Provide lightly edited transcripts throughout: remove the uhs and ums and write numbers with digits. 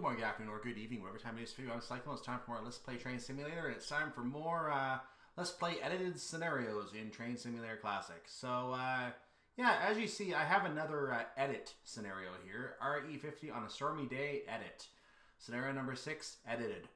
morning, good afternoon, or good evening, whatever time it is for you. I'm Cyclone. It's time for more Let's Play Train Simulator, and it's time for more Let's Play edited scenarios in Train Simulator Classic. So, yeah, as you see, I have another edit scenario here. RE50 on a stormy day, edit. Scenario number 6, edited.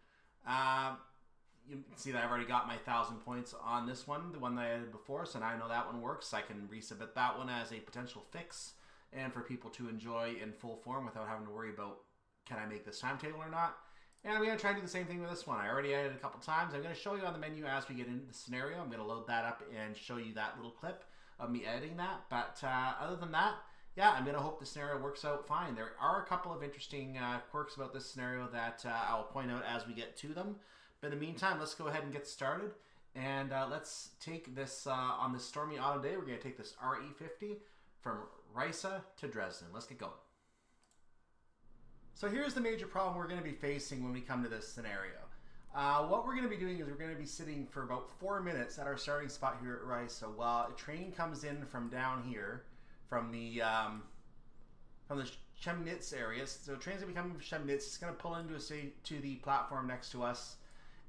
You can see that I've already got my 1,000 points on this one, the one that I edited before, so now I know that one works. I can resubmit that one as a potential fix, and for people to enjoy in full form without having to worry about, can I make this timetable or not? And I'm going to try to do the same thing with this one. I already edited a couple times. I'm going to show you on the menu as we get into the scenario. I'm going to load that up and show you that little clip of me editing that. But other than that, yeah, I'm going to hope the scenario works out fine. There are a couple of interesting quirks about this scenario that I'll point out as we get to them. But in the meantime, let's go ahead and get started. And let's take this, on this stormy autumn day, we're going to take this RE50 from Riesa to Dresden. Let's get going. So here's the major problem we're going to be facing when we come to this scenario. What we're going to be doing is we're going to be sitting for about 4 minutes at our starting spot here at Riesa while a train comes in from down here, from the Chemnitz area. So train's going to be coming from Chemnitz. It's going to pull into to the platform next to us,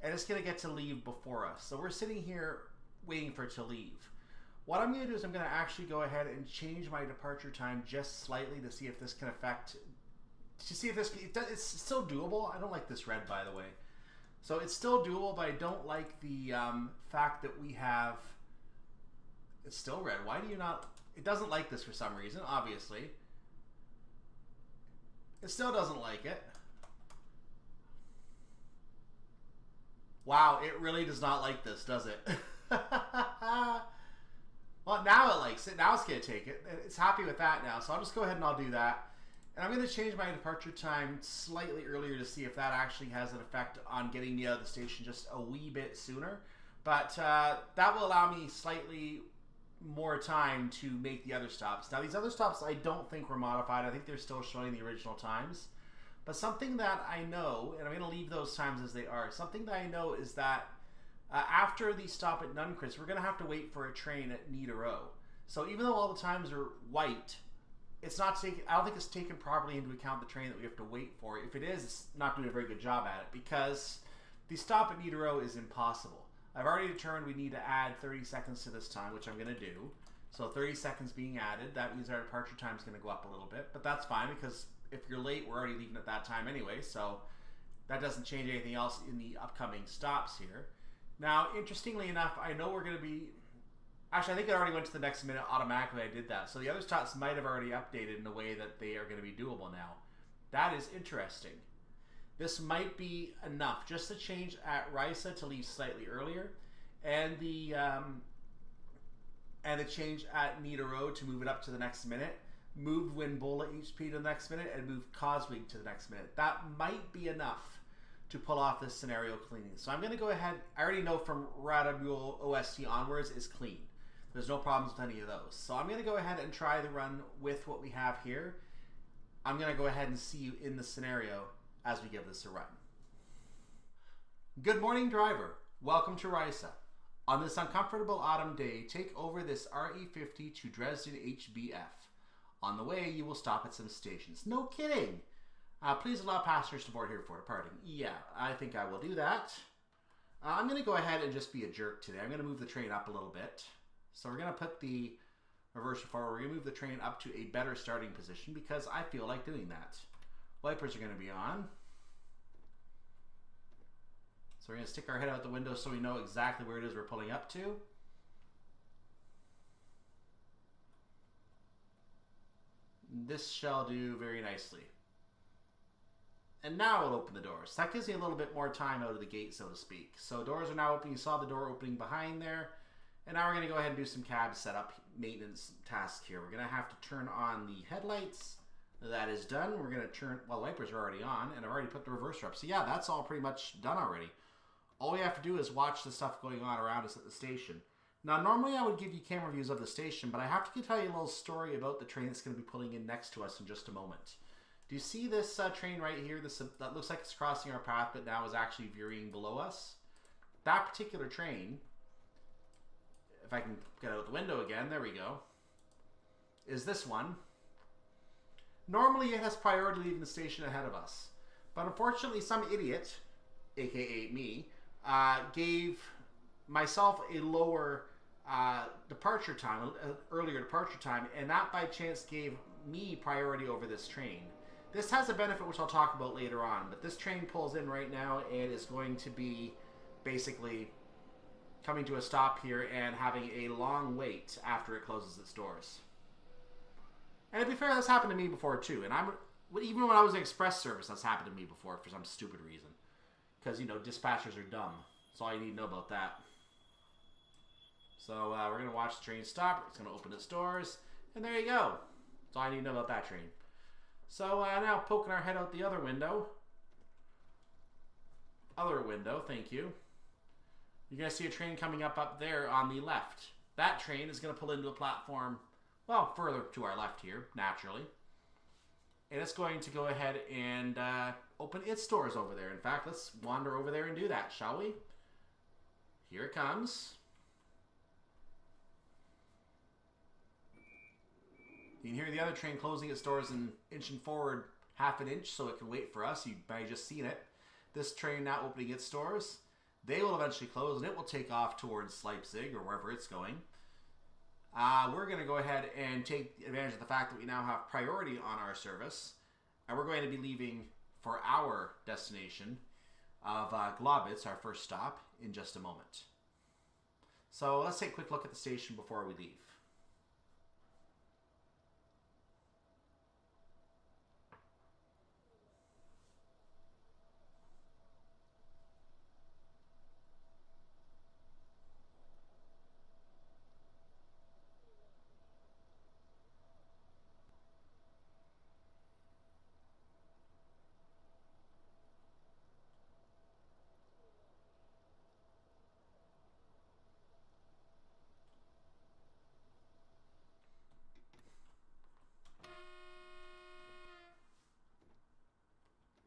and it's going to get to leave before us. So we're sitting here waiting for it to leave. What I'm going to do is I'm going to actually go ahead and change my departure time just slightly to see if this can affect... To see if this, it's still doable. I don't like this red, by the way. So it's still doable, but I don't like the fact that we have... It's still red. Why do you not... It doesn't like this for some reason, obviously. It still doesn't like it. Wow, it really does not like this, does it? Well, now it likes it. Now it's going to take it. It's happy with that now. So I'll just go ahead and I'll do that. And I'm going to change my departure time slightly earlier to see if that actually has an effect on getting me out of the station just a wee bit sooner. But that will allow me slightly more time to make the other stops. Now, these other stops I don't think were modified. I think they're still showing the original times. But something that I know, and I'm going to leave those times as they are, something that I know is that after the stop at Nünchritz, we're going to have to wait for a train at Niederau. So even though all the times are white... It's not taken. I don't think it's taken properly into account the train that we have to wait for. If it is, it's not doing a very good job at it because the stop at Niederau is impossible. I've already determined we need to add 30 seconds to this time, which I'm going to do. So 30 seconds being added, that means our departure time is going to go up a little bit. But that's fine because if you're late, we're already leaving at that time anyway. So that doesn't change anything else in the upcoming stops here. Now, interestingly enough, I know we're going to be... Actually, I think it already went to the next minute automatically. I did that. So the other stops might have already updated in a way that they are going to be doable now. That is interesting. This might be enough just to change at Riesa to leave slightly earlier, and the change at Niederau to move it up to the next minute. Move Winböhla Hp to the next minute, and move Coswig to the next minute. That might be enough to pull off this scenario cleaning. So I'm going to go ahead. I already know from Radebeul-Ost onwards is clean. There's no problems with any of those. So I'm going to go ahead and try the run with what we have here. I'm going to go ahead and see you in the scenario as we give this a run. Good morning, driver. Welcome to Riesa. On this uncomfortable autumn day, take over this RE50 to Dresden-Hbf. On the way, you will stop at some stations. No kidding! Please allow passengers to board here before departing. Yeah, I think I will do that. I'm going to go ahead and just be a jerk today. I'm going to move the train up a little bit. So we're going to put the reverser forward. We're going to move the train up to a better starting position because I feel like doing that. Wipers are going to be on. So we're going to stick our head out the window so we know exactly where it is we're pulling up to. This shall do very nicely. And now we'll open the doors. That gives me a little bit more time out of the gate, so to speak. So doors are now open. You saw the door opening behind there. And now we're going to go ahead and do some cab setup maintenance tasks here. We're going to have to turn on the headlights. That is done. We're going to turn... Well, wipers are already on, and I've already put the reverser up. So yeah, that's all pretty much done already. All we have to do is watch the stuff going on around us at the station. Now, normally I would give you camera views of the station, but I have to tell you a little story about the train that's going to be pulling in next to us in just a moment. Do you see this train right here? That looks like it's crossing our path, but now is actually veering below us. That particular train... If I can get out the window again, there we go, is this one. Normally it has priority leaving the station ahead of us. But unfortunately, some idiot, aka me, gave myself a lower departure time, earlier departure time, and that by chance gave me priority over this train. This has a benefit which I'll talk about later on, but this train pulls in right now and is going to be basically coming to a stop here and having a long wait after it closes its doors. And to be fair, that's happened to me before too, and even when I was in express service, that's happened to me before for some stupid reason. Because, you know, dispatchers are dumb. That's all you need to know about that. So we're going to watch the train stop. It's going to open its doors. And there you go. That's all I need to know about that train. So now poking our head out the other window. Other window, thank you. You're going to see a train coming up there on the left. That train is going to pull into a platform, well, further to our left here, naturally. And it's going to go ahead and open its doors over there. In fact, let's wander over there and do that, shall we? Here it comes. You can hear the other train closing its doors and inching forward half an inch so it can wait for us. You may have just seen it. This train now opening its doors. They will eventually close and it will take off towards Leipzig or wherever it's going. We're going to go ahead and take advantage of the fact that we now have priority on our service. And we're going to be leaving for our destination of Glaubitz, our first stop, in just a moment. So let's take a quick look at the station before we leave.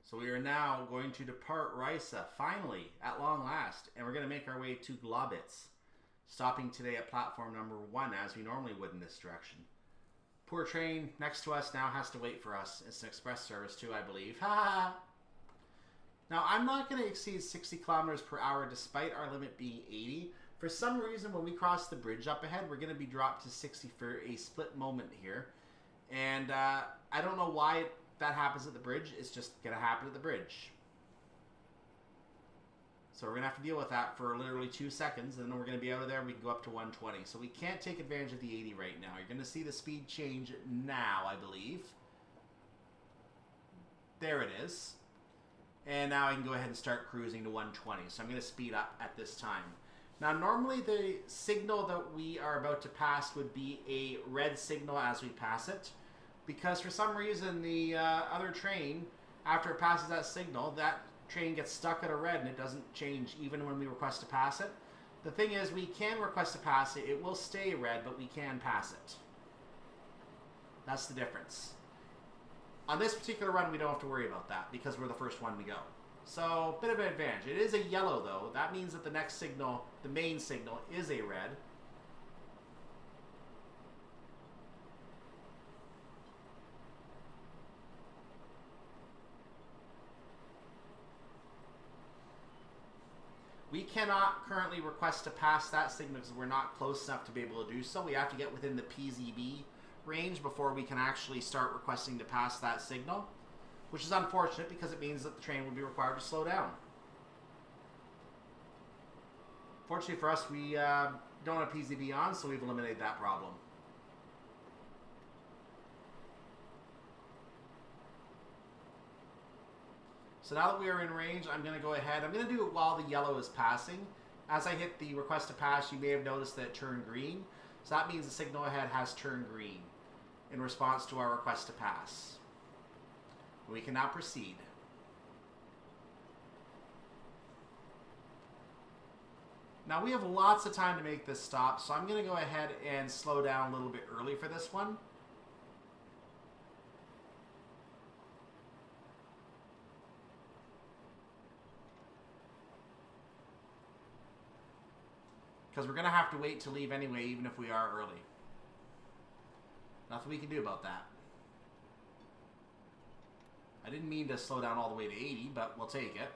So we are now going to depart Riesa, finally, at long last, and we're going to make our way to Glaubitz, stopping today at platform number 1, as we normally would in this direction. Poor train next to us now has to wait for us. It's an express service too, I believe. Ha! Now, I'm not going to exceed 60 kilometers per hour despite our limit being 80. For some reason, when we cross the bridge up ahead, we're going to be dropped to 60 for a split moment here. And I don't know why that happens at the bridge. It's just going to happen at the bridge. So we're going to have to deal with that for literally 2 seconds, and then we're going to be out of there and we can go up to 120. So we can't take advantage of the 80 right now. You're going to see the speed change now, I believe. There it is. And now I can go ahead and start cruising to 120. So I'm going to speed up at this time. Now normally the signal that we are about to pass would be a red signal as we pass it. Because for some reason the other train, after it passes that signal, that train gets stuck at a red and it doesn't change even when we request to pass it. The thing is, we can request to pass it. It will stay red, but we can pass it. That's the difference. On this particular run, we don't have to worry about that because we're the first one to go. So, bit of an advantage. It is a yellow, though. That means that the next signal, the main signal, is a red. We cannot currently request to pass that signal because we're not close enough to be able to do so. We have to get within the PZB range before we can actually start requesting to pass that signal, which is unfortunate because it means that the train will be required to slow down. Fortunately for us, we don't have PZB on, so we've eliminated that problem. So now that we are in range, I'm going to go ahead. I'm going to do it while the yellow is passing. As I hit the request to pass, you may have noticed that it turned green. So that means the signal ahead has turned green in response to our request to pass. We can now proceed. Now we have lots of time to make this stop, so I'm going to go ahead and slow down a little bit early for this one. Because we're going to have to wait to leave anyway, even if we are early. Nothing we can do about that. I didn't mean to slow down all the way to 80, but we'll take it.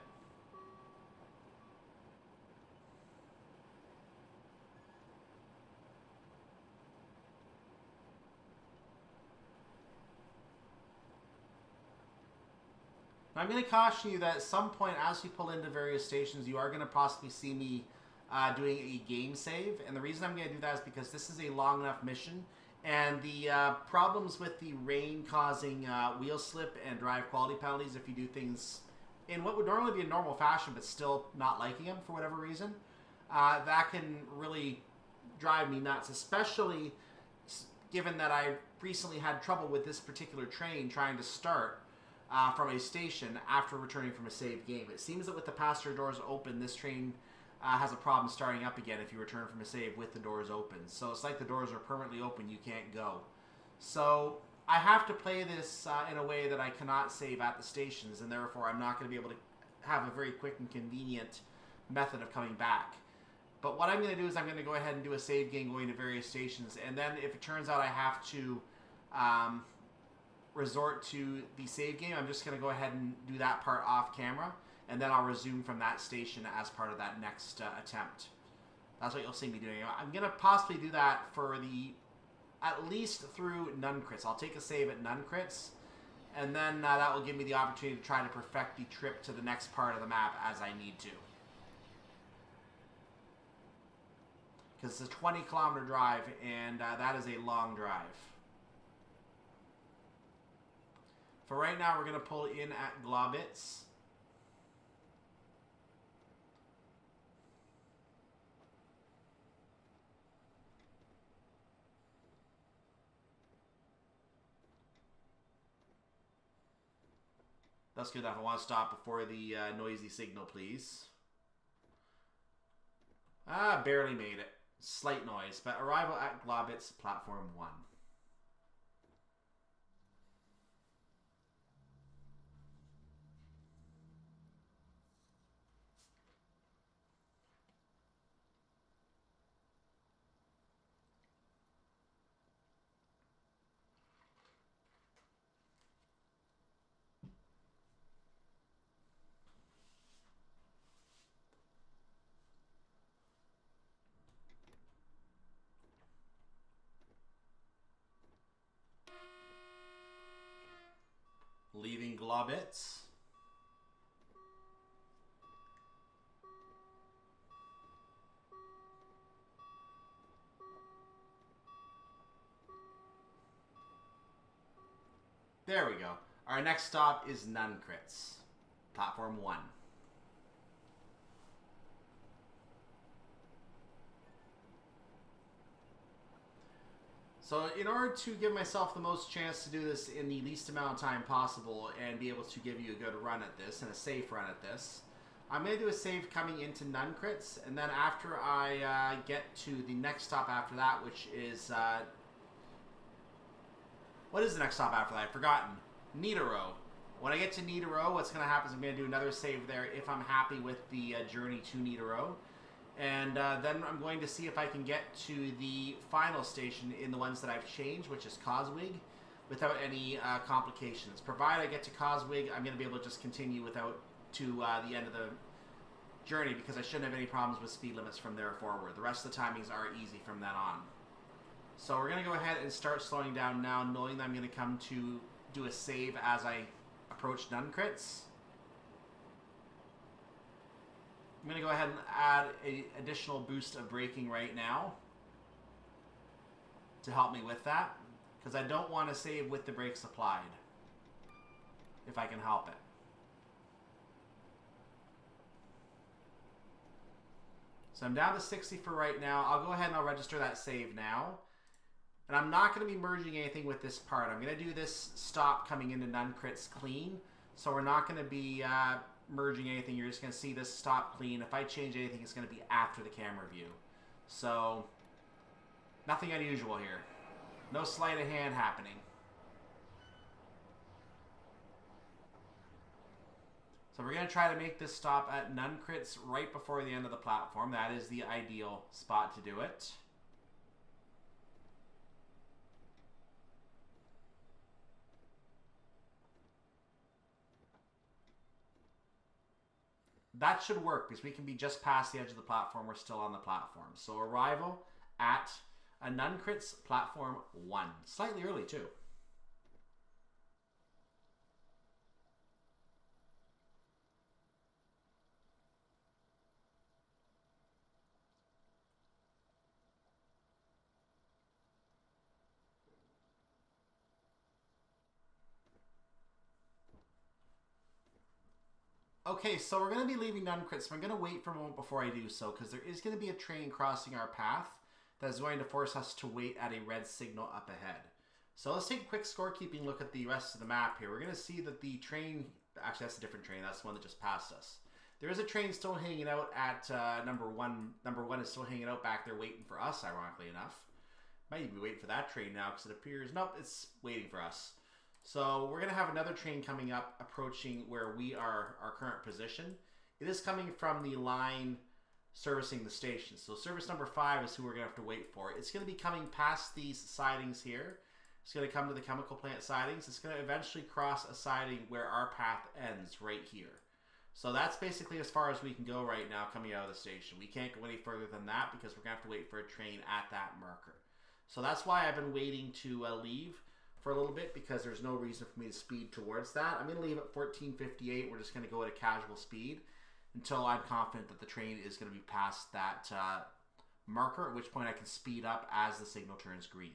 I'm going to caution you that at some point as we pull into various stations, you are going to possibly see me doing a game save. And the reason I'm going to do that is because this is a long enough mission. And the problems with the rain causing wheel slip and drive quality penalties if you do things in what would normally be a normal fashion but still not liking them for whatever reason, that can really drive me nuts, especially given that I recently had trouble with this particular train trying to start from a station after returning from a saved game. It seems that with the passenger doors open, this train has a problem starting up again if you return from a save with the doors open. So it's like the doors are permanently open, you can't go. So I have to play this in a way that I cannot save at the stations, and therefore I'm not going to be able to have a very quick and convenient method of coming back. But what I'm going to do is I'm going to go ahead and do a save game going to various stations, and then if it turns out I have to resort to the save game, I'm just going to go ahead and do that part off camera, and then I'll resume from that station as part of that next attempt. That's what you'll see me doing. I'm going to possibly do that for at least through Nünchritz. I'll take a save at Nünchritz, and then that will give me the opportunity to try to perfect the trip to the next part of the map as I need to. Because it's a 20-kilometer drive, and that is a long drive. For right now, we're going to pull in at Glaubitz. That's good enough. I want to stop before the noisy signal, please. Barely made it. Slight noise, but arrival at Glaubitz, platform 1. Leaving Glaubitz. There we go. Our next stop is Nünchritz, platform 1. So in order to give myself the most chance to do this in the least amount of time possible and be able to give you a good run at this and a safe run at this, I'm going to do a save coming into Nünchritz, and then after I get to the next stop after that, which is... what is the next stop after that? I've forgotten. Niederau. When I get to Niederau, what's going to happen is I'm going to do another save there if I'm happy with the journey to Niederau. And then I'm going to see if I can get to the final station in the ones that I've changed, which is Coswig, without any complications. Provided I get to Coswig, I'm going to be able to just continue without to the end of the journey, because I shouldn't have any problems with speed limits from there forward. The rest of the timings are easy from then on. So we're going to go ahead and start slowing down now, knowing that I'm going to come to do a save as I approach Nünchritz. I'm going to go ahead and add an additional boost of braking right now to help me with that, because I don't want to save with the brakes applied, if I can help it. So I'm down to 60 for right now. I'll go ahead and I'll register that save now. And I'm not going to be merging anything with this part. I'm going to do this stop coming into Nünchritz clean. So we're not going to be merging anything. You're just going to see this stop clean. If I change anything, it's going to be after the camera view. So nothing unusual here. No sleight of hand happening. So we're going to try to make this stop at Nünchritz right before the end of the platform. That is the ideal spot to do it. that should work because we can be just past the edge of the platform. We're still on the platform. So arrival at a Nünchritz platform 1. Slightly early too. Okay, so we're going to be leaving Nünchritz. I'm going to wait for a moment before I do so because there is going to be a train crossing our path that is going to force us to wait at a red signal up ahead. So let's take a quick scorekeeping look at the rest of the map here. We're going to see that the train, actually that's a different train, that's the one that just passed us. There is a train still hanging out at number 1. Number 1 is still hanging out back there waiting for us, ironically enough. Might even be waiting for that train now because it appears, nope, it's waiting for us. So we're going to have another train coming up, approaching where we are, our current position. It is coming from the line servicing the station. So service number 5 is who we're going to have to wait for. It's going to be coming past these sidings here. It's going to come to the chemical plant sidings. It's going to eventually cross a siding where our path ends right here. So that's basically as far as we can go right now coming out of the station. We can't go any further than that because we're going to have to wait for a train at that marker. So that's why I've been waiting to leave for a little bit because there's no reason for me to speed towards that. I'm going to leave at 14:58. We're just going to go at a casual speed until I'm confident that the train is going to be past that marker, at which point I can speed up as the signal turns green.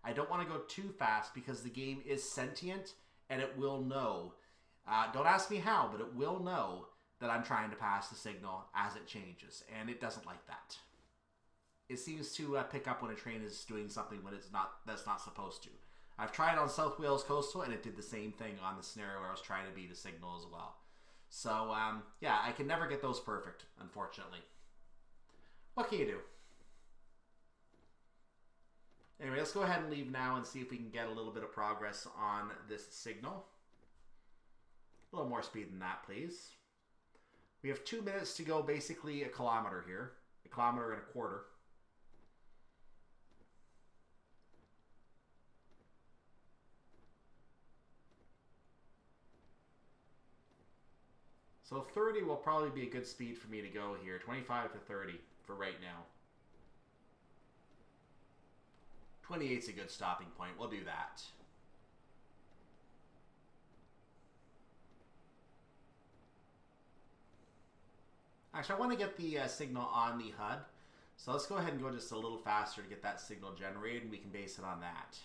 I don't want to go too fast because the game is sentient and it will know. Don't ask me how, but it will know that I'm trying to pass the signal as it changes, and it doesn't like that. It seems to pick up when a train is doing something when it's not, that's not supposed to. I've tried on South Wales Coastal, and it did the same thing on the scenario where I was trying to beat a signal as well. So, yeah, I can never get those perfect, unfortunately. What can you do? Anyway, let's go ahead and leave now and see if we can get a little bit of progress on this signal. A little more speed than that, please. We have 2 minutes to go, basically a kilometer here. A kilometer and a quarter. So 30 will probably be a good speed for me to go here. 25 to 30 for right now. 28's a good stopping point. We'll do that. Actually, I want to get the signal on the HUD. So let's go ahead and go just a little faster to get that signal generated, and we can base it on that.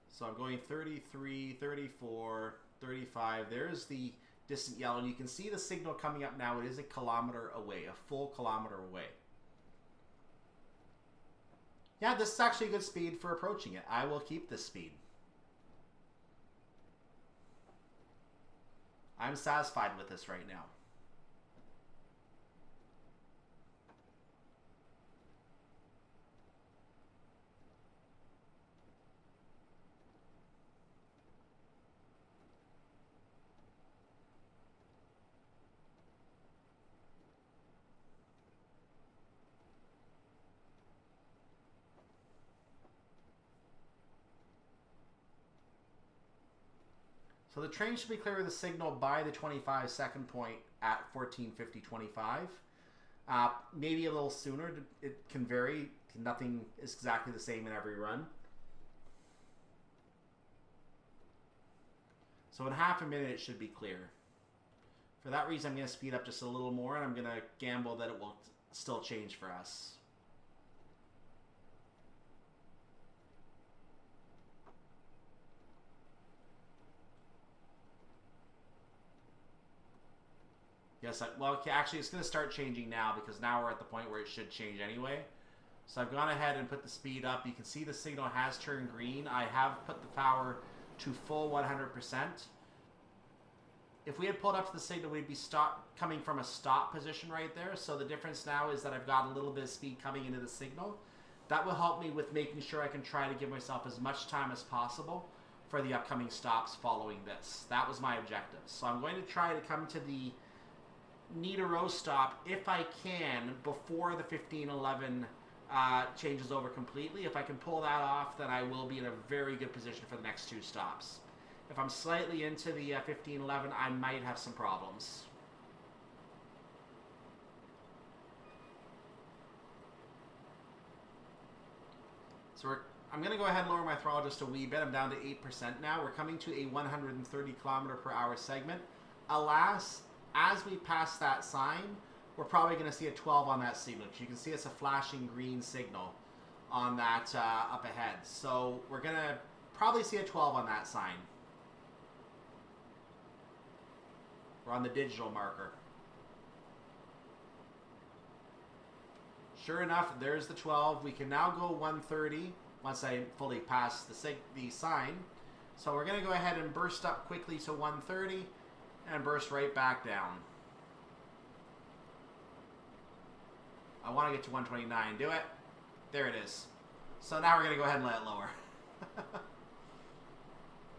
So I'm going 33, 34, 35. There's the distant yellow, and you can see the signal coming up now. It is a kilometer away, a full kilometer away. Yeah, this is actually a good speed for approaching it. I will keep this speed. I'm satisfied with this right now. So the train should be clear of the signal by the 25-second point at 14:50.25. Maybe a little sooner. It can vary. Nothing is exactly the same in every run. So in half a minute it should be clear. For that reason I'm going to speed up just a little more, and I'm going to gamble that it will still change for us. Yes, well, actually, it's going to start changing now because now we're at the point where it should change anyway. So I've gone ahead and put the speed up. You can see the signal has turned green. I have put the power to full 100%. If we had pulled up to the signal, we'd be coming from a stop position right there. So the difference now is that I've got a little bit of speed coming into the signal. That will help me with making sure I can try to give myself as much time as possible for the upcoming stops following this. That was my objective. So I'm going to try to come to the Niederau stop if I can before the 15:11 changes over completely. If I can pull that off, then I will be in a very good position for the next 2 stops. If I'm slightly into the 15:11, I might have some problems. So I'm going to go ahead and lower my throttle just a wee bit. I'm down to 8% now. We're coming to a 130 kilometer per hour segment. Alas, as we pass that sign, we're probably going to see a 12 on that signal. You can see it's a flashing green signal on that up ahead. So we're going to probably see a 12 on that sign. We're on the digital marker. Sure enough, there's the 12. We can now go 130 once I fully pass the sign. So we're going to go ahead and burst up quickly to 130 and burst right back down. I want to get to 129. Do it. There it is. So now we're going to go ahead and let it lower.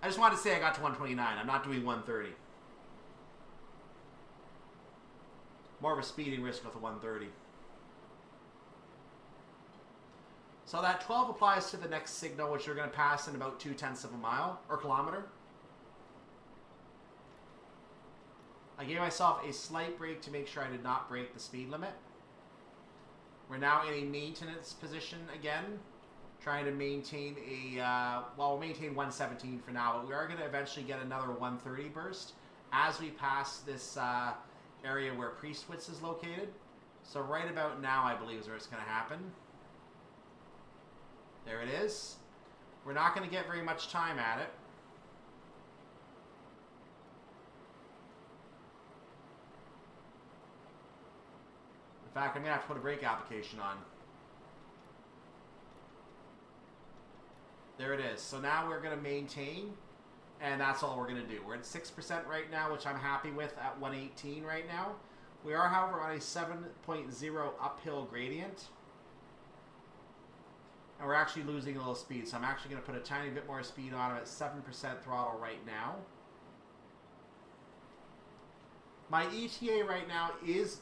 I just wanted to say I got to 129. I'm not doing 130. More of a speeding risk with a 130. So that 12 applies to the next signal, which we're going to pass in about 0.2 of a mile or kilometer. I gave myself a slight brake to make sure I did not break the speed limit. We're now in a maintenance position again, trying to maintain a, we'll maintain 117 for now, but we are going to eventually get another 130 burst as we pass this area where Priestwitz is located. So right about now, I believe, is where it's going to happen. There it is. We're not going to get very much time at it. In fact, I'm going to have to put a brake application on. There it is. So now we're going to maintain, and that's all we're going to do. We're at 6% right now, which I'm happy with at 118 right now. We are, however, on a 7.0 uphill gradient. And we're actually losing a little speed, so I'm actually going to put a tiny bit more speed on it at 7% throttle right now. My ETA right now is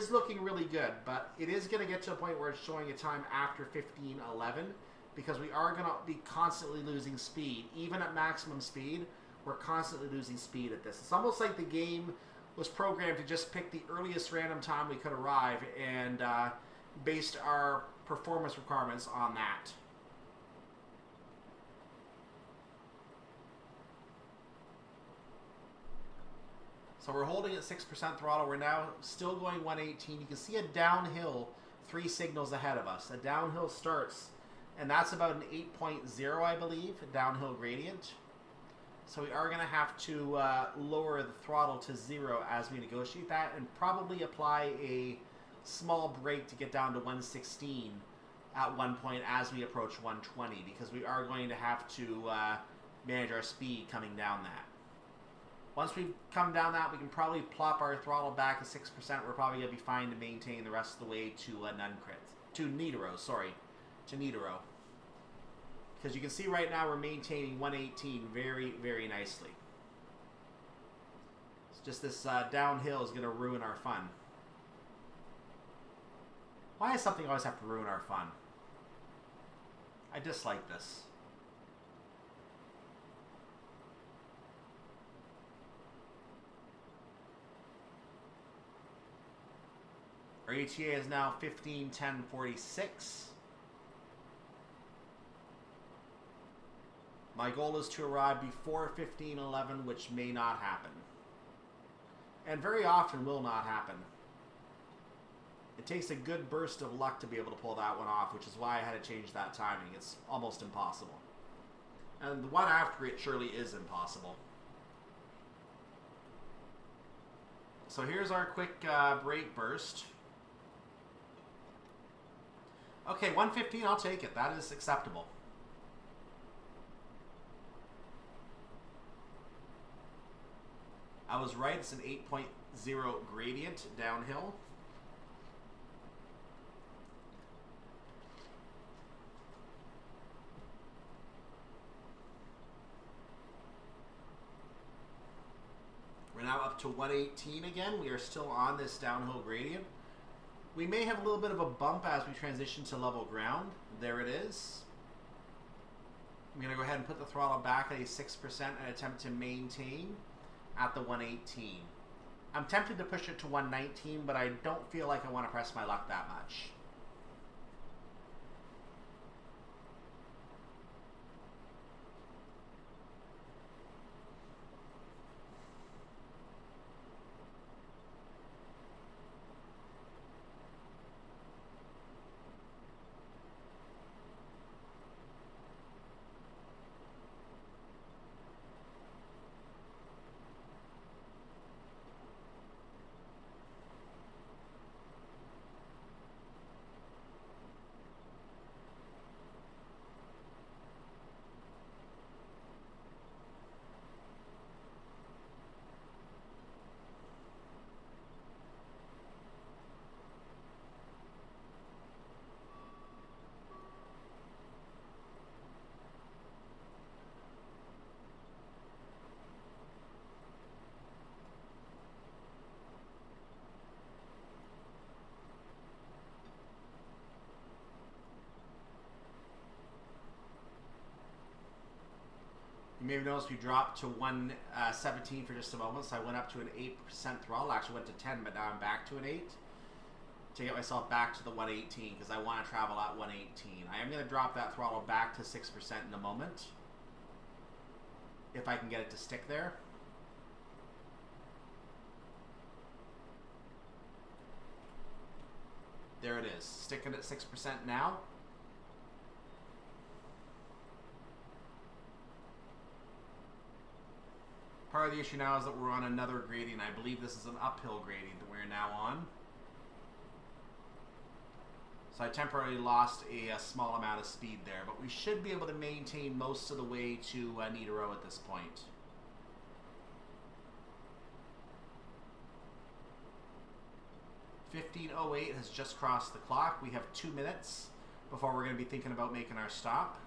looking really good, but it is going to get to a point where it's showing a time after 15:11 because we are going to be constantly losing speed. Even at maximum speed, we're constantly losing speed at this. It's almost like the game was programmed to just pick the earliest random time we could arrive and based our performance requirements on that. So we're holding at 6% throttle. We're now still going 118. You can see a downhill 3 signals ahead of us. A downhill starts, and that's about an 8.0, I believe, a downhill gradient. So we are going to have to lower the throttle to 0 as we negotiate that, and probably apply a small brake to get down to 116 at one point as we approach 120, because we are going to have to manage our speed coming down that. Once we come down that, we can probably plop our throttle back at 6%. We're probably going to be fine to maintain the rest of the way to Nünchritz. To Niederau, sorry. To Niederau. Because you can see right now we're maintaining 118 very, very nicely. It's just this downhill is going to ruin our fun. Why does something always have to ruin our fun? I dislike this. Our ETA is now 15:10:46. My goal is to arrive before 15:11, which may not happen. And very often will not happen. It takes a good burst of luck to be able to pull that one off, which is why I had to change that timing. It's almost impossible. And the one after it surely is impossible. So here's our quick brake burst. Okay, 115, I'll take it. That is acceptable. I was right, it's an 8.0 gradient downhill. We're now up to 118 again. We are still on this downhill gradient. We may have a little bit of a bump as we transition to level ground. There it is. I'm going to go ahead and put the throttle back at a 6% and attempt to maintain at the 118. I'm tempted to push it to 119, but I don't feel like I want to press my luck that much. may have noticed we dropped to 117 for just a moment, so I went up to an 8% throttle. Actually went to 10, but now I'm back to an 8 to get myself back to the 118 because I want to travel at 118. I am going to drop that throttle back to 6% in a moment if I can get it to stick there. There it is, sticking at 6% now. Part of the issue now is that we're on another gradient. I believe this is an uphill gradient that we're now on. So I temporarily lost a small amount of speed there, but we should be able to maintain most of the way to Niederau at this point. .1508 has just crossed the clock. We have 2 minutes before we're going to be thinking about making our stop.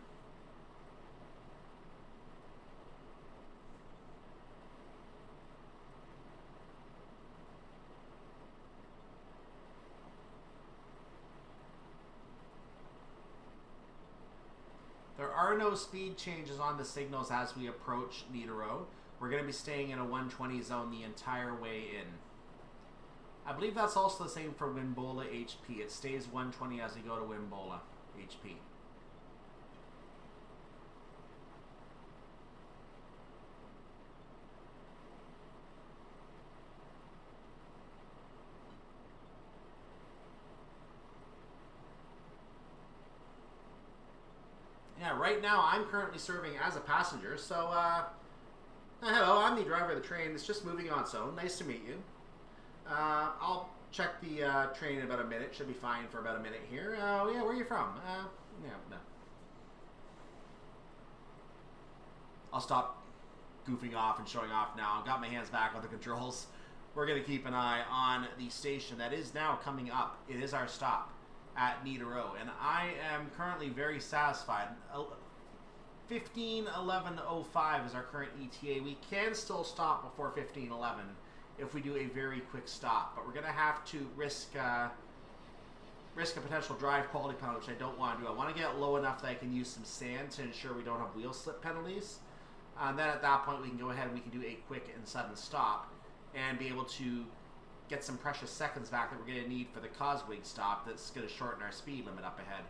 There are no speed changes on the signals as we approach Niederau. We're going to be staying in a 120 zone the entire way in. I believe that's also the same for Winböhla HP. It stays 120 as we go to Winböhla HP. Yeah, right now I'm currently serving as a passenger, so hello, I'm the driver of the train. It's just moving on, so nice to meet you. I'll check the train in about a minute. Should be fine for about a minute here. Yeah, where are you from? Yeah, no. I'll stop goofing off and showing off now. I've got my hands back on the controls. We're going to keep an eye on the station that is now coming up. It is our stop at Niederau, and I am currently very satisfied. 15:11:05 is our current ETA. We can still stop before 15:11 if we do a very quick stop, but we're going to have to risk a potential drive quality penalty, which I don't want to do. I want to get low enough that I can use some sand to ensure we don't have wheel slip penalties. And then at that point we can go ahead and we can do a quick and sudden stop and be able to get some precious seconds back that we're going to need for the Coswig stop that's going to shorten our speed limit up ahead.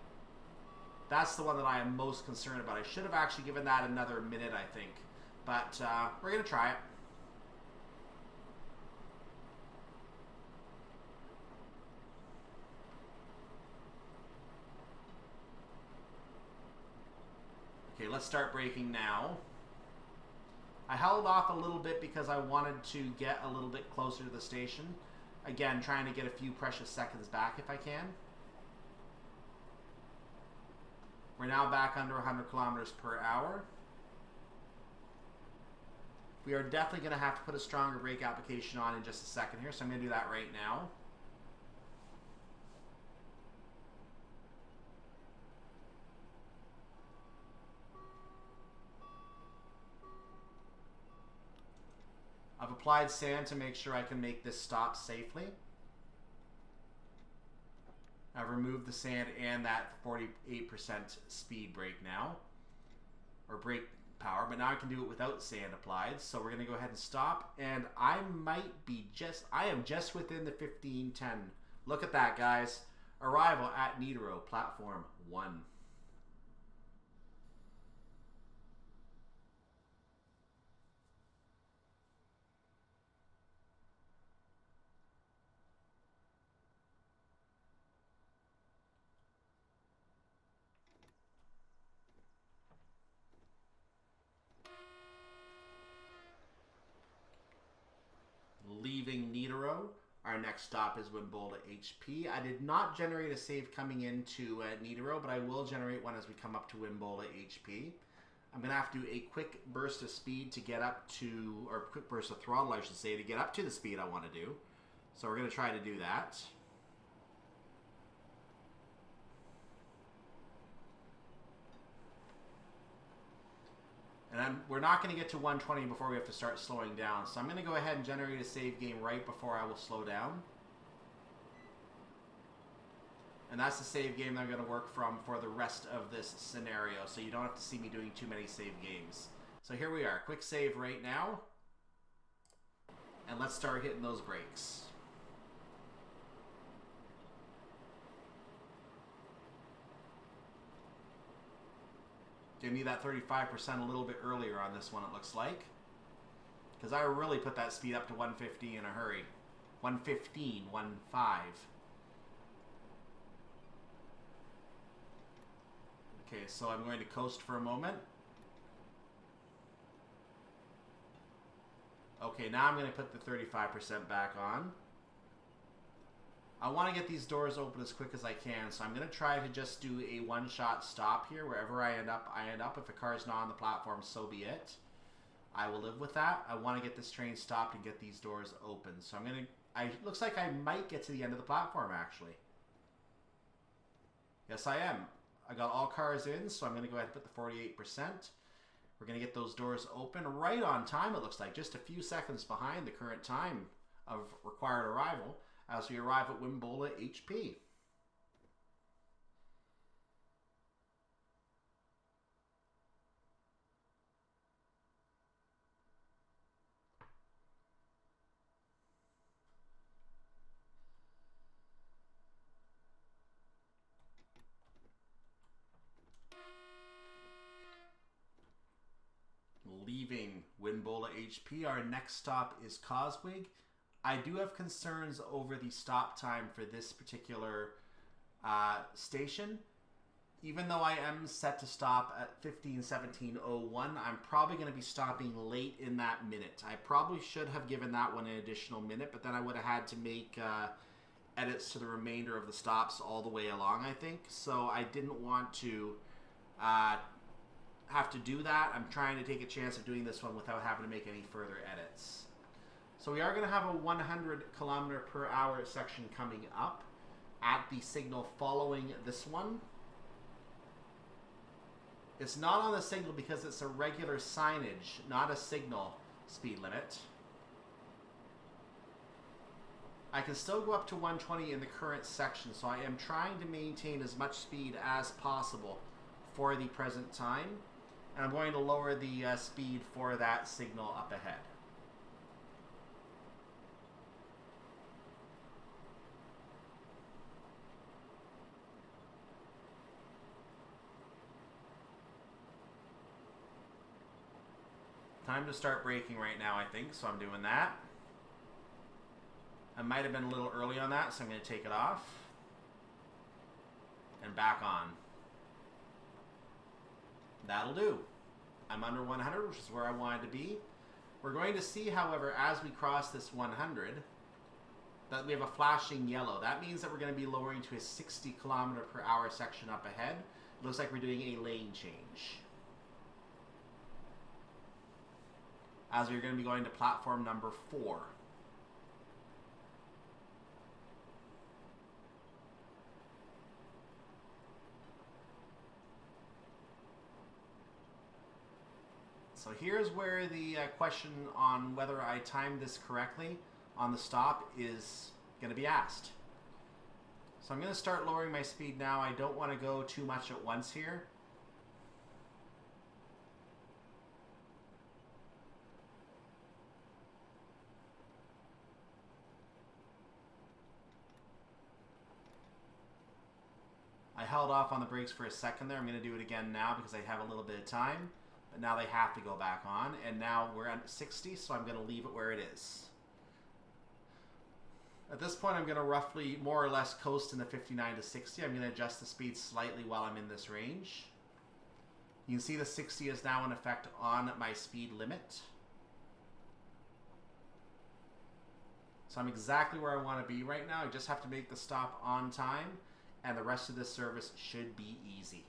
That's the one that I am most concerned about. I should have actually given that another minute, I think. But we're going to try it. Okay, let's start braking now. I held off a little bit because I wanted to get a little bit closer to the station. Again, trying to get a few precious seconds back if I can. We're now back under 100 kilometers per hour. We are definitely going to have to put a stronger brake application on in just a second here, so I'm going to do that right now. I've applied sand to make sure I can make this stop safely. I've removed the sand and that 48% speed brake now, or brake power, but now I can do it without sand applied. So we're going to go ahead and stop, and I am just within the 15:10. Look at that, guys. Arrival at Niederau, platform 1. Leaving Niederau, our next stop is Winböhla HP. I did not generate a save coming into Niederau, but I will generate one as we come up to Winböhla HP. I'm going to have to do a quick burst of speed to get up to, or quick burst of throttle, I should say, to get up to the speed I want to do. So we're going to try to do that. And we're not going to get to 120 before we have to start slowing down. So I'm going to go ahead and generate a save game right before I will slow down. And that's the save game that I'm going to work from for the rest of this scenario. So you don't have to see me doing too many save games. So here we are. Quick save right now. And let's start hitting those brakes. Give me that 35% a little bit earlier on this one, it looks like. Because I really put that speed up to 150 in a hurry. 115, 1.5. Okay, so I'm going to coast for a moment. Okay, now I'm going to put the 35% back on. I want to get these doors open as quick as I can, so I'm going to try to just do a one-shot stop here. Wherever I end up, I end up. If a car's not on the platform, so be it. I will live with that. I want to get this train stopped and get these doors open. So I'm going to... looks like I might get to the end of the platform, actually. Yes, I am. I got all cars in, so I'm going to go ahead and put the 48%. We're going to get those doors open right on time, it looks like. Just a few seconds behind the current time of required arrival as we arrive at Winböhla Hp. Leaving Winböhla Hp, our next stop is Coswig. I do have concerns over the stop time for this particular station. Even though I am set to stop at 15:17:01, I'm probably going to be stopping late in that minute. I probably should have given that one an additional minute, but then I would have had to make edits to the remainder of the stops all the way along, I think. So I didn't want to have to do that. I'm trying to take a chance of doing this one without having to make any further edits. So we are going to have a 100km/h section coming up at the signal following this one. It's not on the signal because it's a regular signage, not a signal speed limit. I can still go up to 120 in the current section, so I am trying to maintain as much speed as possible for the present time. And I'm going to lower the speed for that signal up ahead. Time to start braking right now, I think, so I'm doing that. I might have been a little early on that, so I'm going to take it off. And back on. That'll do. I'm under 100, which is where I wanted to be. We're going to see, however, as we cross this 100, that we have a flashing yellow. That means that we're going to be lowering to a 60km/h section up ahead. It looks like we're doing a lane change. As we're going to be going to platform number 4. So here's where the question on whether I timed this correctly on the stop is going to be asked. So I'm going to start lowering my speed now. I don't want to go too much at once here. I held off on the brakes for a second there. I'm going to do it again now because I have a little bit of time. But now they have to go back on. And now we're at 60, so I'm going to leave it where it is. At this point, I'm going to roughly, more or less, coast in the 59 to 60. I'm going to adjust the speed slightly while I'm in this range. You can see the 60 is now in effect on my speed limit. So I'm exactly where I want to be right now. I just have to make the stop on time. And the rest of this service should be easy.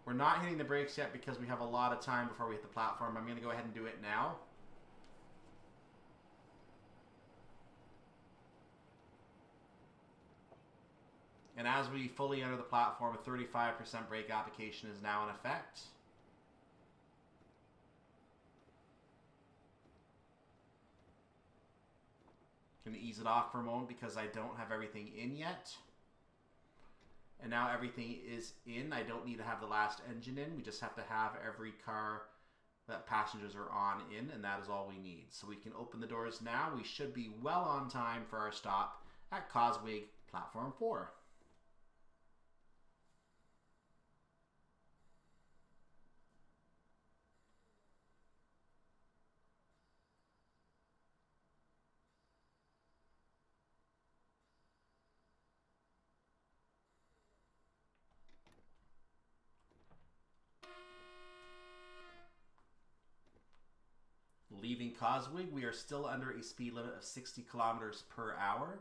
We're not hitting the brakes yet because we have a lot of time before we hit the platform. I'm going to go ahead and do it now. And as we fully enter the platform, a 35% brake application is now in effect. Going to ease it off for a moment because I don't have everything in yet. And now everything is in. I don't need to have the last engine in. We just have to have every car that passengers are on in, and that is all we need. So we can open the doors now. We should be well on time for our stop at Coswig, Platform 4. Leaving Coswig, we are still under a speed limit of 60 kilometers per hour.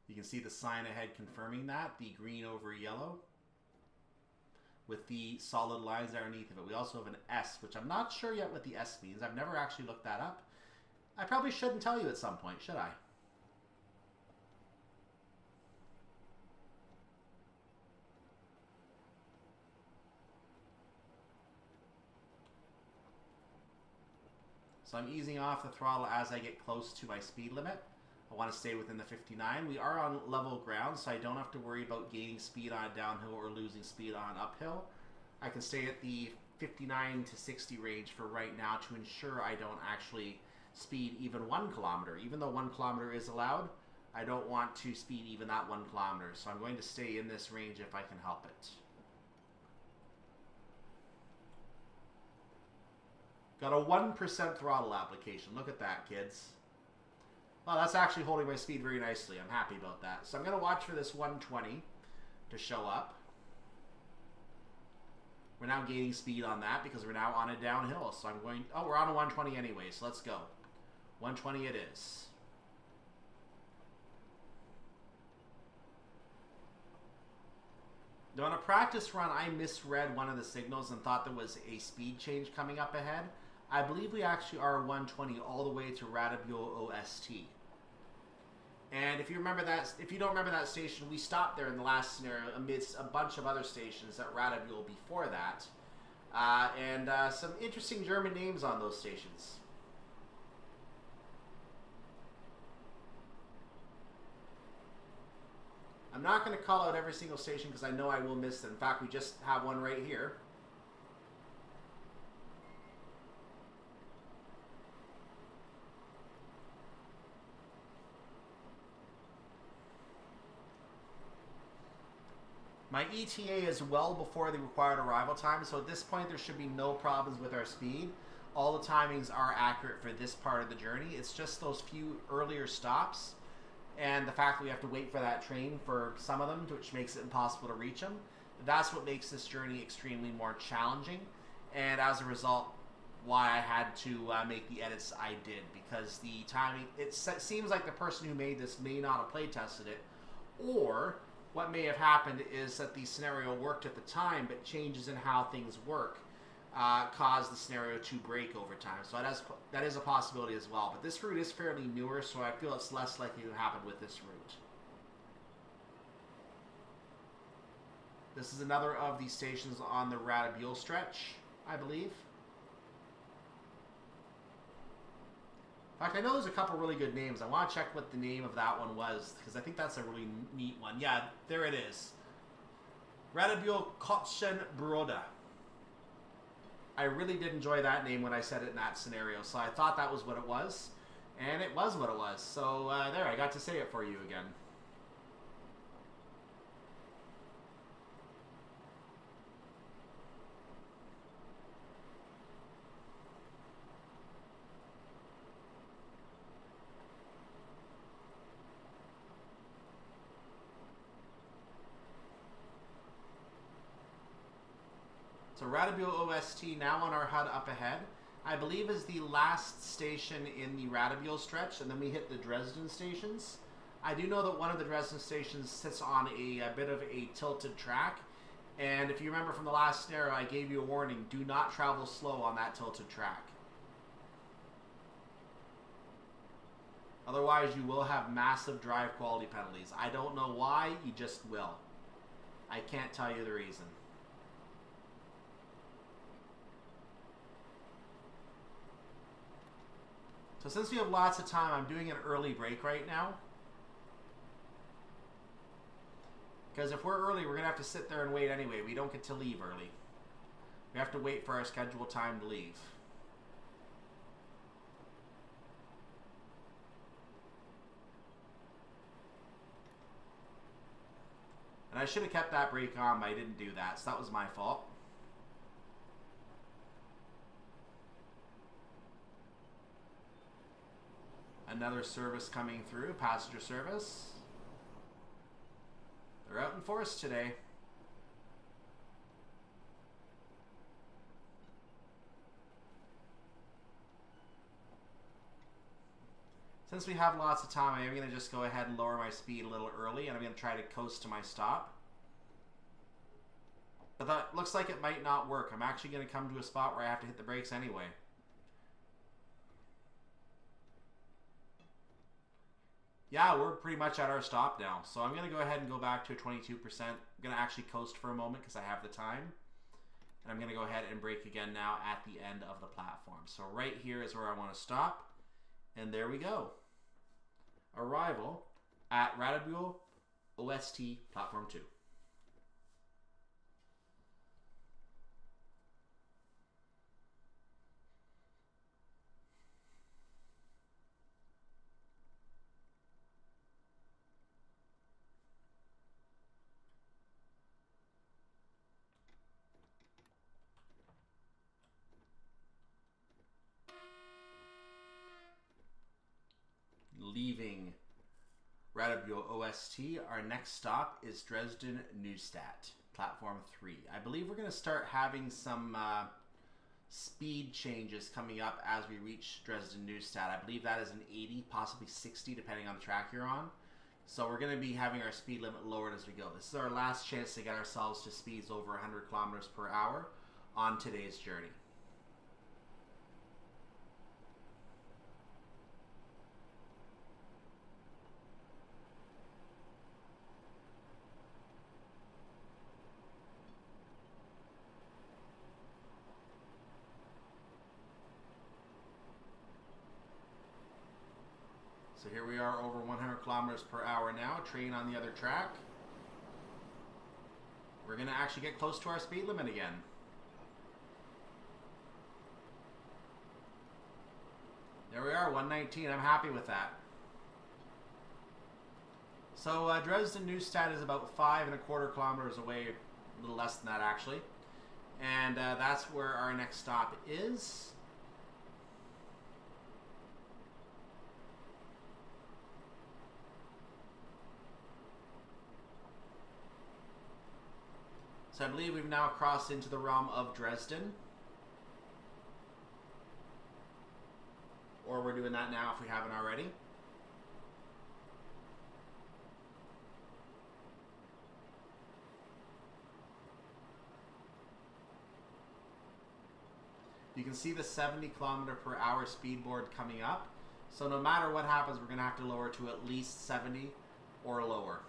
You can see the sign ahead confirming that, the green over yellow, with the solid lines underneath of it. We also have an S, which I'm not sure yet what the S means. I've never actually looked that up. I probably shouldn't tell you at some point, should I? So I'm easing off the throttle as I get close to my speed limit. I want to stay within the 59. We are on level ground, so I don't have to worry about gaining speed on a downhill or losing speed on an uphill. I can stay at the 59 to 60 range for right now to ensure I don't actually speed even 1 kilometer. Even though 1 kilometer is allowed, I don't want to speed even that 1 kilometer. So I'm going to stay in this range if I can help it. Got a 1% throttle application. Look at that, kids. Well, that's actually holding my speed very nicely. I'm happy about that. So I'm going to watch for this 120 to show up. We're now gaining speed on that because we're now on a downhill. So I'm going... Oh, we're on a 120 anyway, so let's go. 120 it is. Now, on a practice run, I misread one of the signals and thought there was a speed change coming up ahead. I believe we actually are 120 all the way to Radebeul-Ost. And if you remember that, if you don't remember that station, we stopped there in the last scenario amidst a bunch of other stations at Radebeul before that, and some interesting German names on those stations. I'm not going to call out every single station because I know I will miss them. In fact, we just have one right here. My ETA is well before the required arrival time, so at this point there should be no problems with our speed. All the timings are accurate for this part of the journey. It's just those few earlier stops and the fact that we have to wait for that train for some of them, which makes it impossible to reach them. That's what makes this journey extremely more challenging, and as a result, why I had to make the edits I did, because the timing, it seems like the person who made this may not have play tested it, or what may have happened is that the scenario worked at the time, but changes in how things work caused the scenario to break over time. So that is a possibility as well. But this route is fairly newer, so I feel it's less likely to happen with this route. This is another of the stations on the Radebeul stretch, I believe. In fact, I know there's a couple really good names. I want to check what the name of that one was, because I think that's a really neat one. Yeah, there it is. Radebeul-Kotschenbroda. I really did enjoy that name when I said it in that scenario, so I thought that was what it was, and it was what it was. So there, I got to say it for you again. So Radebeul-Ost now on our HUD up ahead, I believe is the last station in the Radebeul stretch, and then we hit the Dresden stations. I do know that one of the Dresden stations sits on a bit of a tilted track, and if you remember from the last scenario, I gave you a warning, do not travel slow on that tilted track. Otherwise, you will have massive drive quality penalties. I don't know why, you just will. I can't tell you the reason. So since we have lots of time, I'm doing an early break right now. Because if we're early, we're going to have to sit there and wait anyway. We don't get to leave early. We have to wait for our scheduled time to leave. And I should have kept that brake on, but I didn't do that, so that was my fault. Another service coming through, passenger service. They're out in force today. Since we have lots of time, I'm going to just go ahead and lower my speed a little early, and I'm going to try to coast to my stop. But that looks like it might not work. I'm actually going to come to a spot where I have to hit the brakes anyway. Yeah, we're pretty much at our stop now. So I'm going to go ahead and go back to a 22%. I'm going to actually coast for a moment because I have the time. And I'm going to go ahead and brake again now at the end of the platform. So right here is where I want to stop. And there we go. Arrival at Radebeul-Ost, Platform 2. Leaving Radebeul-Ost, our next stop is Dresden-Neustadt, Platform 3. I believe we're going to start having some speed changes coming up as we reach Dresden-Neustadt. I believe that is an 80, possibly 60, depending on the track you're on. So we're going to be having our speed limit lowered as we go. This is our last chance to get ourselves to speeds over 100 kilometers per hour on today's journey. So here we are over 100 kilometers per hour now, train on the other track. We're going to actually get close to our speed limit again. There we are, 119. I'm happy with that. So Dresden-Neustadt is about 5.25 kilometers away, a little less than that actually. And that's where our next stop is. So I believe we've now crossed into the realm of Dresden. Or we're doing that now if we haven't already. You can see the 70 kilometer per hour speed board coming up. So no matter what happens, we're going to have to lower to at least 70 or lower.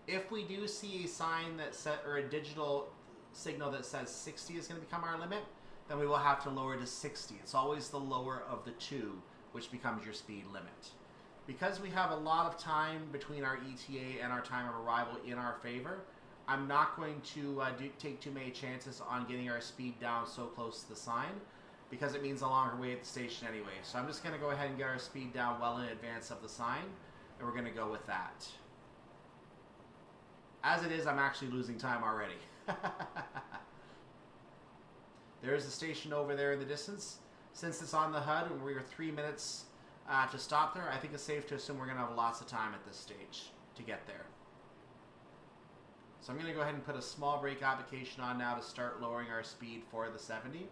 If we do see a sign that or a digital signal that says 60 is going to become our limit, then we will have to lower to 60. It's always the lower of the two which becomes your speed limit. Because we have a lot of time between our ETA and our time of arrival in our favor, I'm not going to take too many chances on getting our speed down so close to the sign, because it means a longer wait at the station anyway. So I'm just going to go ahead and get our speed down well in advance of the sign, and we're going to go with that. As it is, I'm actually losing time already. There's the station over there in the distance. Since it's on the HUD and we are 3 minutes to stop there, I think it's safe to assume we're going to have lots of time at this stage to get there. So I'm going to go ahead and put a small brake application on now to start lowering our speed for the 70.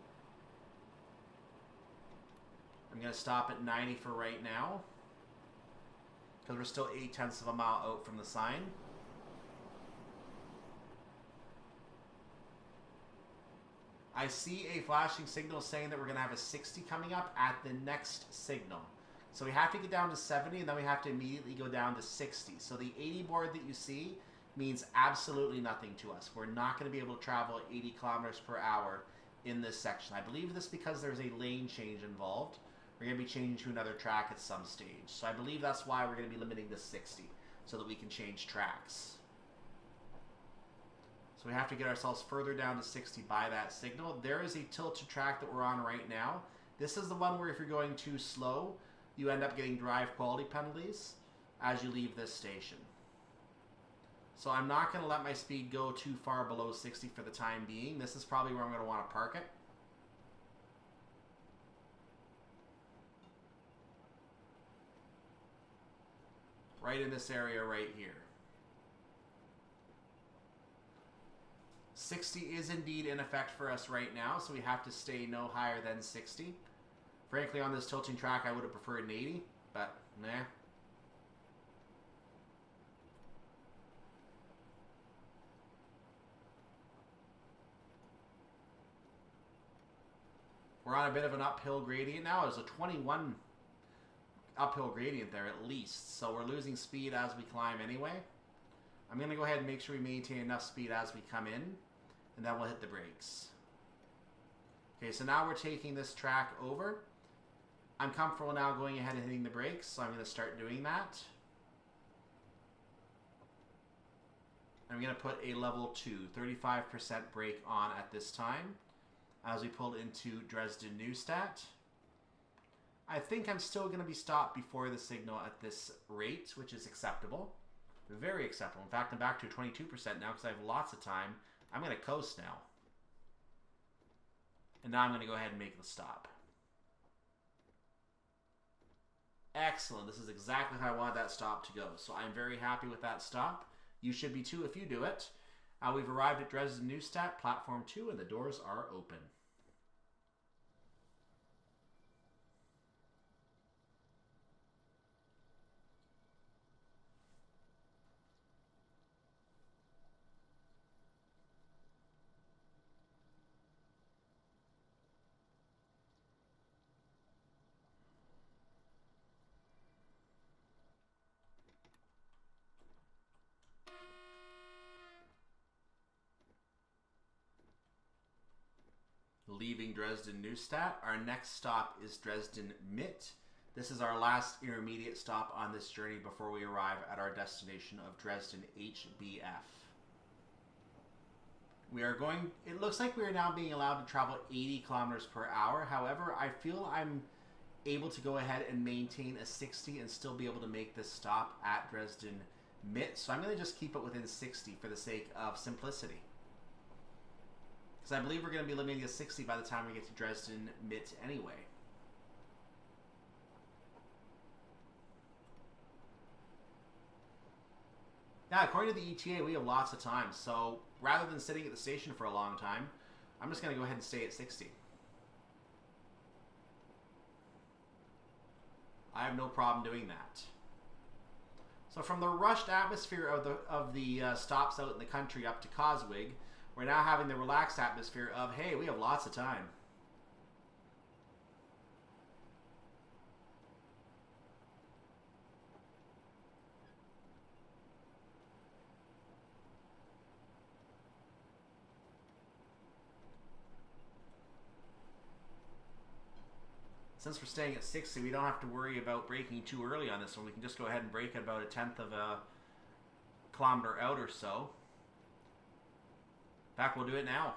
I'm going to stop at 90 for right now, because we're still 0.8 of a mile out from the sign. I see a flashing signal saying that we're going to have a 60 coming up at the next signal. So we have to get down to 70, and then we have to immediately go down to 60. So the 80 board that you see means absolutely nothing to us. We're not going to be able to travel at 80 kilometers per hour in this section. I believe this because there's a lane change involved. We're going to be changing to another track at some stage. So I believe that's why we're going to be limiting to 60. so that we can change tracks. So we have to get ourselves further down to 60 by that signal. There is a tilted track that we're on right now. This is the one where if you're going too slow, you end up getting drive quality penalties as you leave this station. So I'm not going to let my speed go too far below 60 for the time being. This is probably where I'm going to want to park it. Right in this area right here. 60 is indeed in effect for us right now, so we have to stay no higher than 60. Frankly, on this tilting track, I would have preferred an 80, but nah. We're on a bit of an uphill gradient now. There's a 21 uphill gradient there at least, so we're losing speed as we climb anyway. I'm going to go ahead and make sure we maintain enough speed as we come in, and then we'll hit the brakes. Okay, so now we're taking this track over. I'm comfortable now going ahead and hitting the brakes, so I'm going to start doing that. I'm going to put a level 2, 35% brake on at this time as we pull into Dresden-Neustadt. I think I'm still going to be stopped before the signal at this rate, which is acceptable. Very acceptable. In fact, I'm back to 22% now because I have lots of time. I'm going to coast now. And now I'm going to go ahead and make the stop. Excellent. This is exactly how I wanted that stop to go. So I'm very happy with that stop. You should be too if you do it. We've arrived at Dresden-Neustadt, platform 2, and the doors are open. Leaving Dresden-Neustadt, our next stop is Dresden-Mitte. This is our last intermediate stop on this journey before we arrive at our destination of Dresden-Hbf. It looks like we are now being allowed to travel 80 kilometers per hour. However, I feel I'm able to go ahead and maintain a 60 and still be able to make this stop at Dresden-Mitte. So I'm going to just keep it within 60 for the sake of simplicity. Because I believe we're going to be limiting to 60 by the time we get to Dresden-Mitte anyway. Yeah, according to the ETA, we have lots of time. So rather than sitting at the station for a long time, I'm just going to go ahead and stay at 60. I have no problem doing that. So from the rushed atmosphere of the stops out in the country up to Coswig, we're now having the relaxed atmosphere of, hey, we have lots of time. Since we're staying at 60, we don't have to worry about braking too early on this one. We can just go ahead and brake at about a 1/10 of a kilometer out or so. In fact, we'll do it now.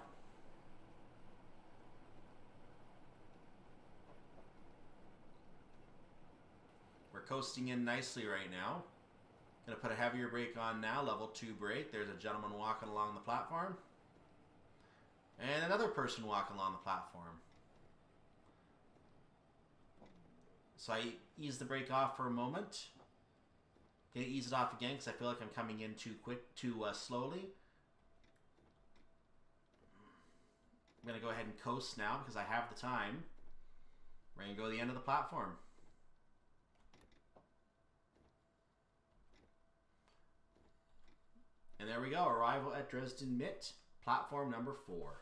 We're coasting in nicely right now. Gonna put a heavier brake on now, level 2 brake. There's a gentleman walking along the platform. And another person walking along the platform. So I ease the brake off for a moment. Gonna ease it off again because I feel like I'm coming in too slowly. I'm going to go ahead and coast now because I have the time. We're going to go to the end of the platform. And there we go. Arrival at Dresden-Mitte, platform number 4.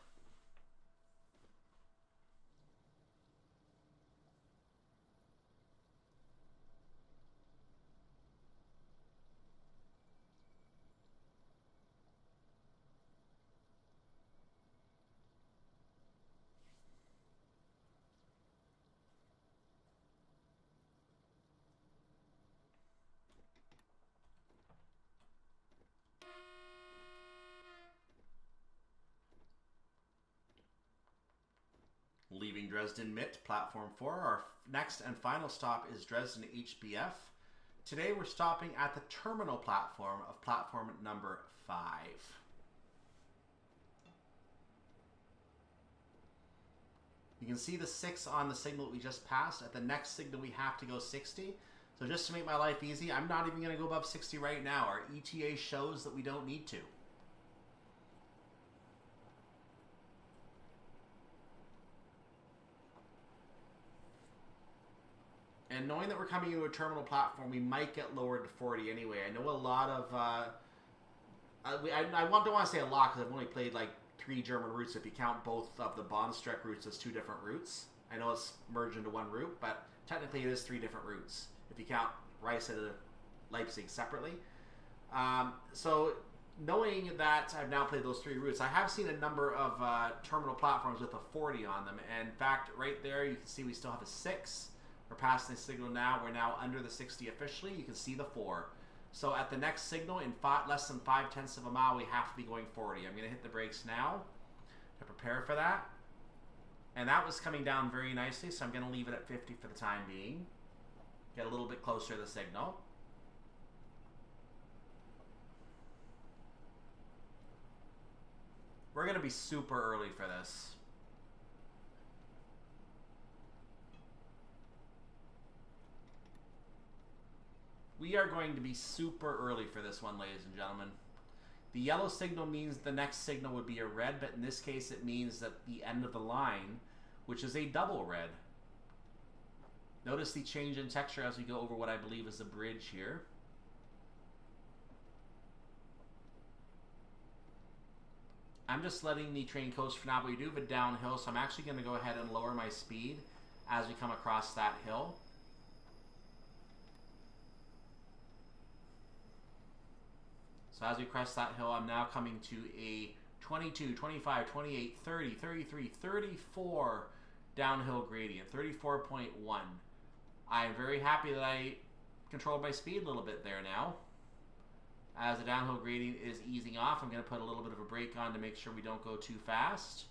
Dresden-Mitte, Platform 4. Our next and final stop is Dresden-Hbf. Today we're stopping at the terminal platform of platform number 5. You can see the 6 on the signal we just passed. At the next signal we have to go 60. So just to make my life easy, I'm not even going to go above 60 right now. Our ETA shows that we don't need to. And knowing that we're coming into a terminal platform, we might get lowered to 40 anyway. I know a lot of... I don't want to say a lot because I've only played like 3 German routes if you count both of the Bahnstrecke routes as 2 different routes. I know it's merged into one route, but technically it is 3 different routes if you count Riesa to Leipzig separately. So knowing that I've now played those 3 routes, I have seen a number of terminal platforms with a 40 on them. And in fact, right there you can see we still have a 6. We're passing the signal now. We're now under the 60 officially. You can see the 4. So at the next signal, in less than 5/10 of a mile, we have to be going 40. I'm going to hit the brakes now to prepare for that. And that was coming down very nicely, so I'm going to leave it at 50 for the time being. Get a little bit closer to the signal. We're going to be super early for this. We are going to be super early for this one, ladies and gentlemen. The yellow signal means the next signal would be a red, but in this case it means that the end of the line, which is a double red. Notice the change in texture as we go over what I believe is the bridge here. I'm just letting the train coast for now, but we do have a downhill, so I'm actually going to go ahead and lower my speed as we come across that hill. So as we crest that hill, I'm now coming to a 22, 25, 28, 30, 33, 34 downhill gradient, 34.1. I am very happy that I controlled my speed a little bit there now. As the downhill gradient is easing off, I'm going to put a little bit of a brake on to make sure we don't go too fast.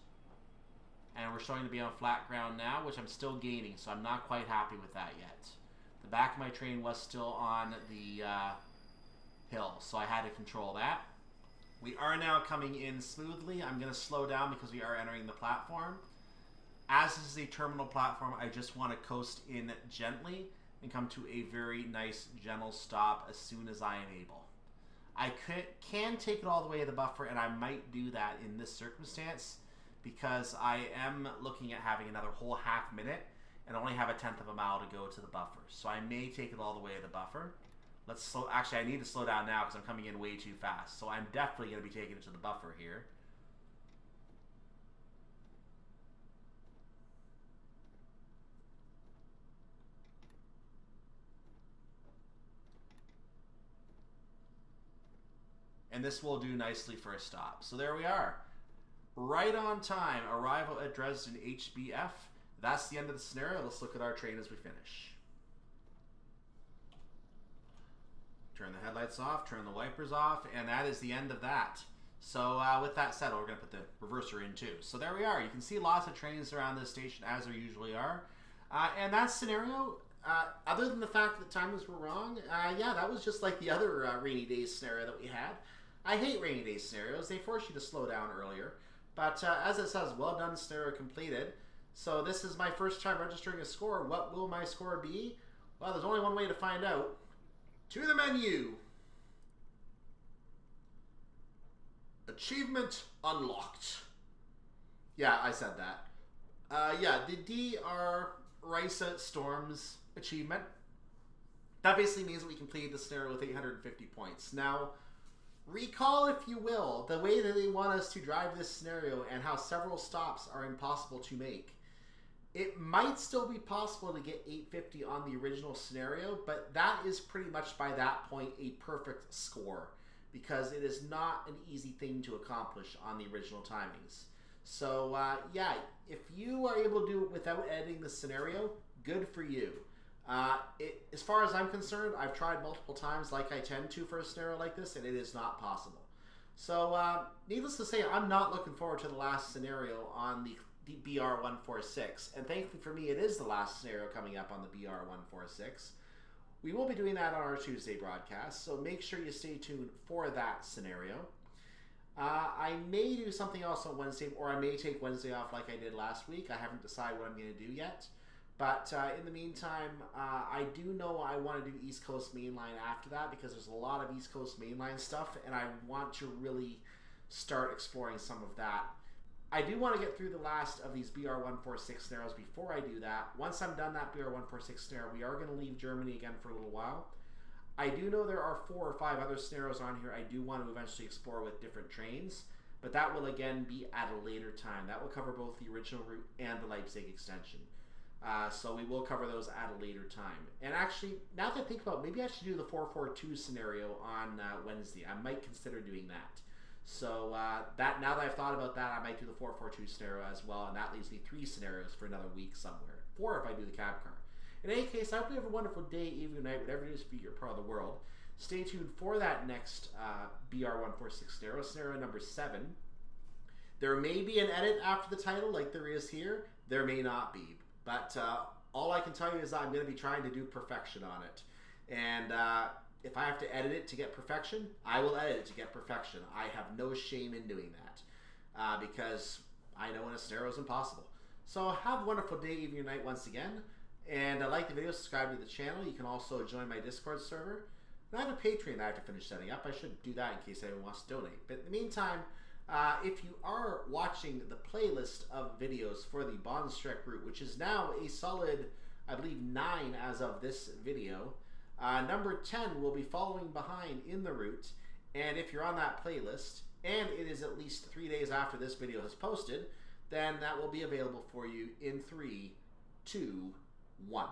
And we're starting to be on flat ground now, which I'm still gaining, so I'm not quite happy with that yet. The back of my train was still on the hill, so I had to control that. We are now coming in smoothly. I'm going to slow down because we are entering the platform. As this is a terminal platform, I just want to coast in gently and come to a very nice gentle stop as soon as I am able. I can take it all the way to the buffer, and I might do that in this circumstance because I am looking at having another whole half minute and only have a 1/10 of a mile to go to the buffer. So I may take it all the way to the buffer. Actually, I need to slow down now because I'm coming in way too fast. So I'm definitely going to be taking it to the buffer here. And this will do nicely for a stop. So there we are. Right on time. Arrival at Dresden-Hbf. That's the end of the scenario. Let's look at our train as we finish. Turn the headlights off, turn the wipers off, and that is the end of that. So with that said, we're going to put the reverser in too. So there we are. You can see lots of trains around this station as there usually are. And that scenario, other than the fact that timings were wrong, yeah, that was just like the other rainy days scenario that we had. I hate rainy day scenarios. They force you to slow down earlier. But as it says, well done, scenario completed. So this is my first time registering a score. What will my score be? Well, there's only one way to find out. To the menu. Achievement unlocked. Yeah, I said that. Yeah, the DR Riesa Storms achievement. That basically means that we completed the scenario with 850 points. Now, recall, if you will, the way that they want us to drive this scenario and how several stops are impossible to make. It might still be possible to get 850 on the original scenario, but that is pretty much by that point a perfect score because it is not an easy thing to accomplish on the original timings. So yeah, if you are able to do it without editing the scenario, good for you. As far as I'm concerned, I've tried multiple times like I tend to for a scenario like this, and it is not possible. So needless to say, I'm not looking forward to the last scenario on the the BR146. And thankfully for me, it is the last scenario coming up on the BR146. We will be doing that on our Tuesday broadcast, so make sure you stay tuned for that scenario. I may do something else on Wednesday, or I may take Wednesday off like I did last week. I haven't decided what I'm going to do yet. But in the meantime, I do know I want to do East Coast Mainline after that, because there's a lot of East Coast Mainline stuff, and I want to really start exploring some of that. I do want to get through the last of these BR146 scenarios before I do that. Once I'm done that BR146 scenario, we are going to leave Germany again for a little while. I do know there are 4 or 5 other scenarios on here I do want to eventually explore with different trains, but that will again be at a later time. That will cover both the original route and the Leipzig extension. So we will cover those at a later time. And actually, now that I think about it, maybe I should do the 442 scenario on Wednesday. I might consider doing that. So that now that I've thought about that, I might do the 442 scenario as well, and that leaves me 3 scenarios for another week somewhere. 4 if I do the cab car. In any case, I hope you have a wonderful day, evening, night, whatever it is for your part of the world. Stay tuned for that next BR146 scenario, scenario number 7. There may be an edit after the title, like there is here. There may not be. But all I can tell you is I'm going to be trying to do perfection on it. And if I have to edit it to get perfection, I will edit it to get perfection. I have no shame in doing that because I know when a scenario is impossible. So have a wonderful day, evening, night once again. And like the video, subscribe to the channel. You can also join my Discord server. And I have a Patreon that I have to finish setting up. I should do that in case anyone wants to donate. But in the meantime, if you are watching the playlist of videos for the Bahnstrecke route, which is now a solid, I believe, 9 as of this video, number 10 will be following behind in the route. And if you're on that playlist, and it is at least 3 days after this video has posted, then that will be available for you in 3, 2, 1.